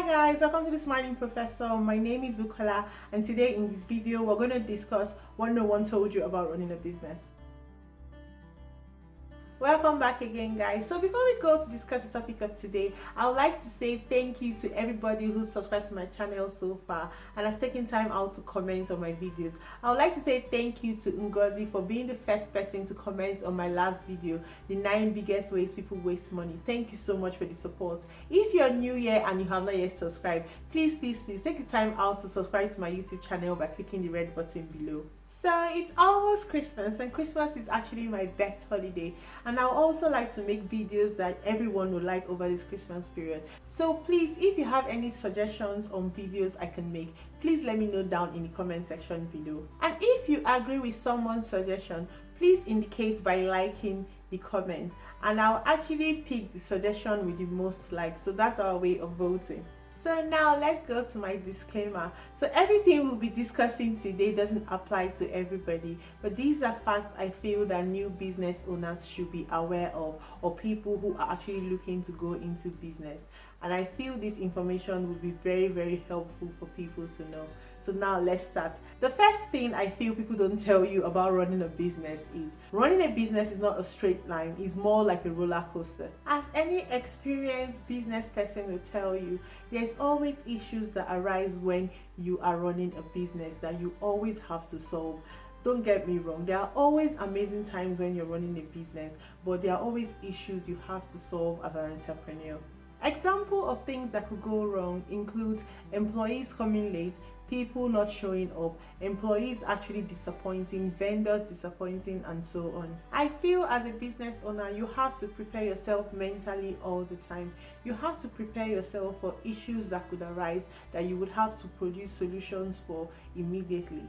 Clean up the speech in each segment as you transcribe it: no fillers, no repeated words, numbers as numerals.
Hi guys, welcome to the Smiling Professor. My name is Bukola, and today in this video we're going to discuss what no one told you about running a business. Welcome back again, guys. So before we go to discuss the topic of today, I would like to say thank you to everybody who subscribed to my channel so far and has taken time out to comment on my videos. I would like to say thank you to Ngozi for being the first person to comment on my last video, the 9 biggest ways people waste money. Thank you so much for the support. If you're new here and you have not yet subscribed, please take the time out to subscribe to my YouTube channel by clicking the red button below. So it's almost Christmas, and Christmas is actually my best holiday, and I would also like to make videos that everyone will like over this Christmas period. So please, if you have any suggestions on videos I can make, please let me know down in the comment section below. And if you agree with someone's suggestion, please indicate by liking the comment, and I'll actually pick the suggestion with the most likes. So that's our way of voting. So now let's go to my disclaimer. So everything we'll be discussing today doesn't apply to everybody, but these are facts I feel that new business owners should be aware of, or people who are actually looking to go into business. And I feel this information will be very helpful for people to know. So now let's start. The first thing I feel people don't tell you about running a business is running a business is not a straight line, it's more like a roller coaster. As any experienced business person will tell you, there's always issues that arise when you are running a business that you always have to solve. Don't get me wrong, there are always amazing times when you're running a business, but there are always issues you have to solve as an entrepreneur. Example of things that could go wrong include employees coming late, people not showing up, employees actually disappointing, vendors disappointing, and so on. I feel as a business owner, you have to prepare yourself mentally all the time. You have to prepare yourself for issues that could arise that you would have to produce solutions for immediately.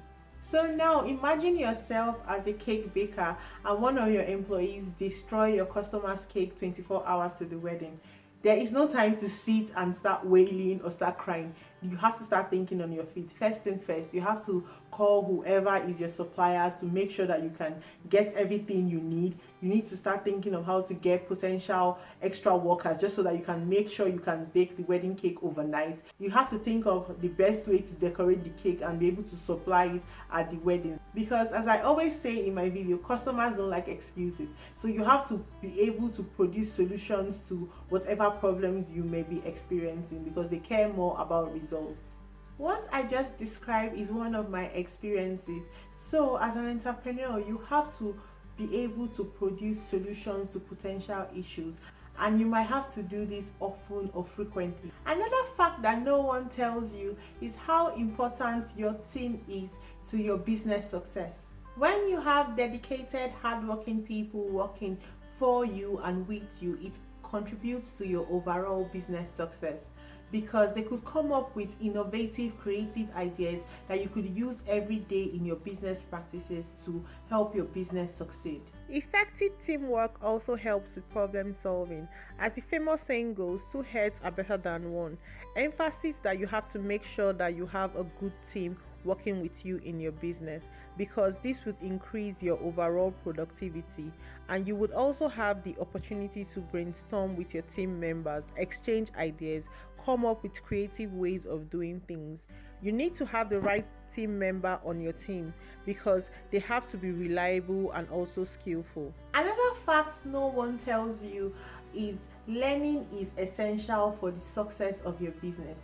So now imagine yourself as a cake baker and one of your employees destroy your customer's cake 24 hours to the wedding. There is no time to sit and start wailing or start crying. You have to start thinking on your feet. First thing first, you have to call whoever is your suppliers to make sure that you can get everything you need. You need to start thinking of how to get potential extra workers just so that you can make sure you can bake the wedding cake overnight. You have to think of the best way to decorate the cake and be able to supply it at the wedding. Because as I always say in my video, customers don't like excuses. So you have to be able to produce solutions to whatever problems you may be experiencing because they care more about results. What I just described is one of my experiences. So as an entrepreneur, you have to be able to produce solutions to potential issues, and you might have to do this often or frequently. Another fact that no one tells you is how important your team is to your business success. When you have dedicated, hardworking people working for you and with you, it contributes to your overall business success, because they could come up with innovative, creative ideas that you could use every day in your business practices to help your business succeed. Effective teamwork also helps with problem solving. As the famous saying goes, 2 heads are better than 1. Emphasis that you have to make sure that you have a good team working with you in your business, because this would increase your overall productivity, and you would also have the opportunity to brainstorm with your team members, exchange ideas, come up with creative ways of doing things. You need to have the right team member on your team because they have to be reliable and also skillful. Another fact no one tells you is learning is essential for the success of your business.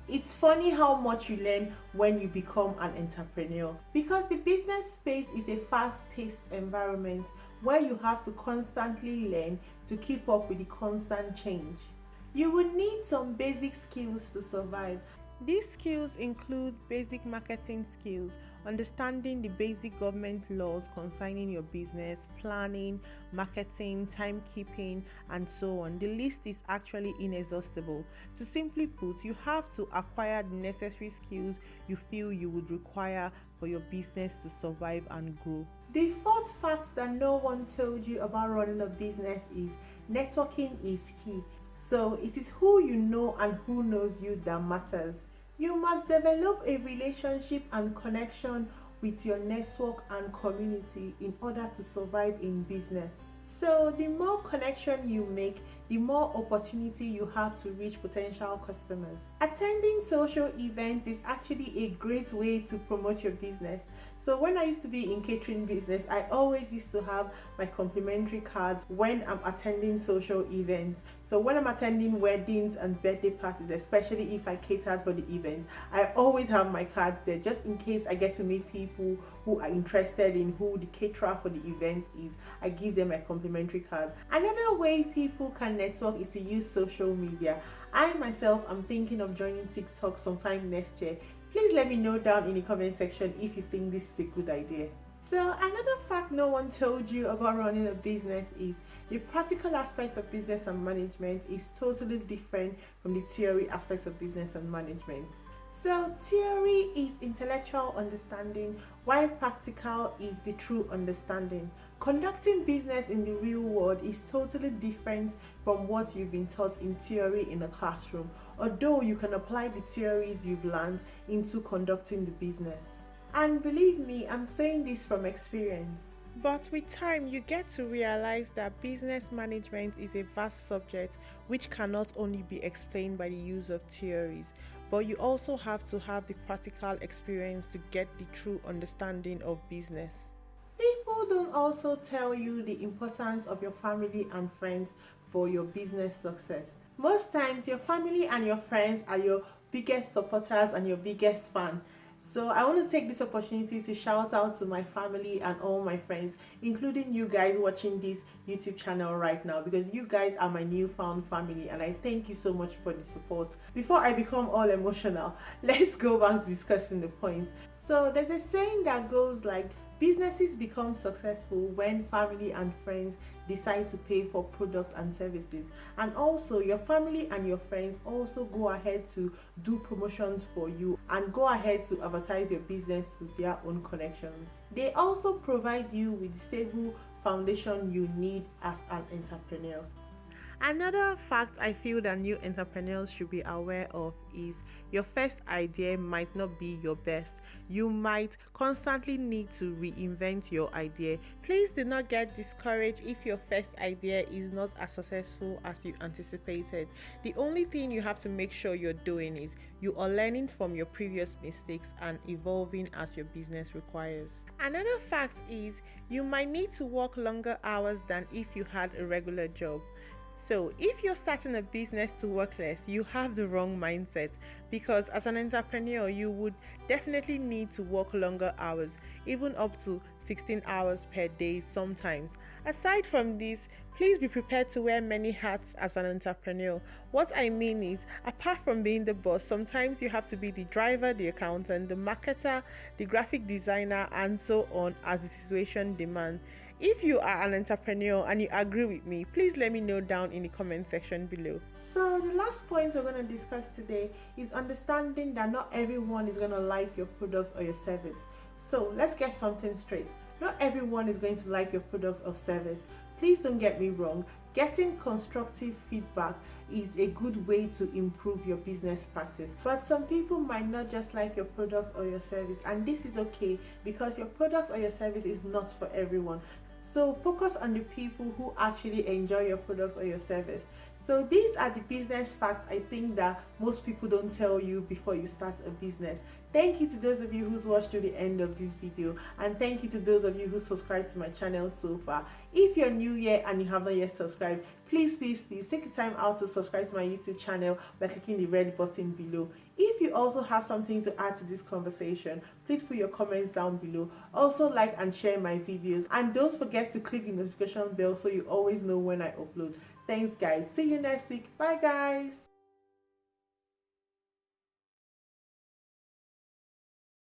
It's funny how much you learn when you become an entrepreneur, because the business space is a fast-paced environment where you have to constantly learn to keep up with the constant change. You will need some basic skills to survive. These skills include basic marketing skills, understanding the basic government laws concerning your business, planning, marketing, timekeeping, and so on. The list is actually inexhaustible. To simply put, you have to acquire the necessary skills you feel you would require for your business to survive and grow. The fourth fact that no one told you about running a business is networking is key. So it is who you know and who knows you that matters. You must develop a relationship and connection with your network and community in order to survive in business. So the more connection you make, the more opportunity you have to reach potential customers. Attending social events is actually a great way to promote your business. So when I used to be in catering business, I always used to have my complimentary cards when I'm attending social events. So when I'm attending weddings and birthday parties, especially if I catered for the event, I always have my cards there just in case I get to meet people who are interested in who the caterer for the event is. I give them a complimentary card. Another way people can network is to use social media. I myself am thinking of joining TikTok sometime next year. Please let me know down in the comment section if you think this is a good idea. So another fact no one told you about running a business is the practical aspects of business and management is totally different from the theory aspects of business and management. So theory is intellectual understanding, while practical is the true understanding. Conducting business in the real world is totally different from what you've been taught in theory in a classroom, although you can apply the theories you've learned into conducting the business. And believe me, I'm saying this from experience. But with time, you get to realize that business management is a vast subject which cannot only be explained by the use of theories, but you also have to have the practical experience to get the true understanding of business. People don't also tell you the importance of your family and friends for your business success. Most times, your family and your friends are your biggest supporters and your biggest fan. So I want to take this opportunity to shout out to my family and all my friends, including you guys watching this YouTube channel right now, because you guys are my newfound family and I thank you so much for the support. Before I become all emotional, let's go back to discussing the point. So there's a saying that goes like, businesses become successful when family and friends decide to pay for products and services, and also your family and your friends also go ahead to do promotions for you and go ahead to advertise your business to their own connections. They also provide you with the stable foundation you need as an entrepreneur. Another fact I feel that new entrepreneurs should be aware of is your first idea might not be your best. You might constantly need to reinvent your idea. Please do not get discouraged if your first idea is not as successful as you anticipated. The only thing you have to make sure you're doing is you are learning from your previous mistakes and evolving as your business requires. Another fact is you might need to work longer hours than if you had a regular job. So if you're starting a business to work less, you have the wrong mindset, because as an entrepreneur, you would definitely need to work longer hours, even up to 16 hours per day sometimes. Aside from this, please be prepared to wear many hats as an entrepreneur. What I mean is, apart from being the boss, sometimes you have to be the driver, the accountant, the marketer, the graphic designer, and so on as the situation demands. If you are an entrepreneur and you agree with me, please let me know down in the comment section below. So the last point we're going to discuss today is understanding that not everyone is going to like your product or your service. So let's get something straight. Not everyone is going to like your product or service. Please don't get me wrong. Getting constructive feedback is a good way to improve your business practice. But some people might not just like your products or your service, and this is okay because your products or your service is not for everyone. So focus on the people who actually enjoy your products or your service. So these are the business facts I think that most people don't tell you before you start a business. Thank you to those of you who's watched to the end of this video, and thank you to those of you who subscribed to my channel so far. If you're new here and you have not yet subscribed, please take the time out to subscribe to my YouTube channel by clicking the red button below. If you also have something to add to this conversation, please put your comments down below. Also like and share my videos, and don't forget to click the notification bell so you always know when I upload. Thanks guys, see you next week. Bye guys.